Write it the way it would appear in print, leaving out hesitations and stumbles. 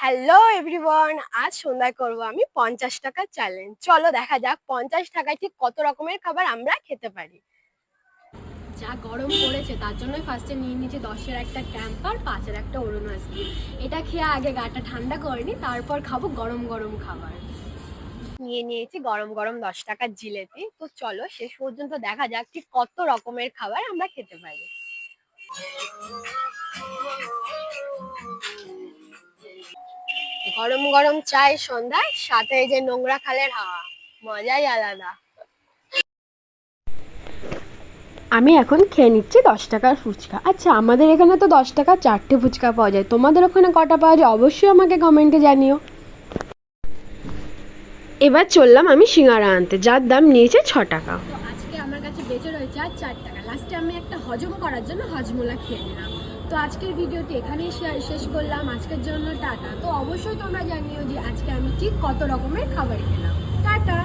Hello everyone, আজ সন্ধ্যায় করব আমি 50 টাকা চ্যালেঞ্জ। চলো দেখা যাক 50 টাকায় ঠিক কত রকমের খাবার আমরা খেতে পারি। যা গরম পড়েছে তার জন্যই ফার্স্টে নিয়ে নিয়েছি 10-এর একটা ক্যাম্পার, 5-এর একটা অরুণ আইসক্রিম। এটা খেয়ে আগে গাটা ঠান্ডা করিনি, তারপর খাবো গরম গরম খাবার। নিয়ে নিয়েছি গরম গরম 10 টাকার জিলেপি। তো চলো শেষ পর্যন্ত দেখা যাক ঠিক কত রকমের খাবার আমরা খেতে পারি। গরম গরম চায় সন্ধ্যায়, সাথে এই যে নোংরা খালের হাওয়া, মজাই আলাদা। আমি এখন খেয়ে নিচ্ছি 10 টাকার ফুচকা। আচ্ছা, আমাদের এখানে তো 10 টাকা 4টে ফুচকা পাওয়া যায়, তোমাদের ওখানে কটা পাওয়া যায় অবশ্যই আমাকে কমেন্টে জানিও। এবার চললাম আমি সিঙ্গারা আনতে, যার দাম নিয়েছে 6 টাকা। তো আজকে আমার কাছে বেঁচে রয়েছে আর 4 টাকা। লাস্টে আমি একটা হজম করার জন্য হজমোলা খেয়ে নিলাম। তো আজকের ভিডিওটি এখানেই শেষ করলাম। আজকের জন্য টাটা। তো অবশ্যই তোমরা জানিও যে আজকে আমি ঠিক কত রকমের খাবার খেলাম। টাটা।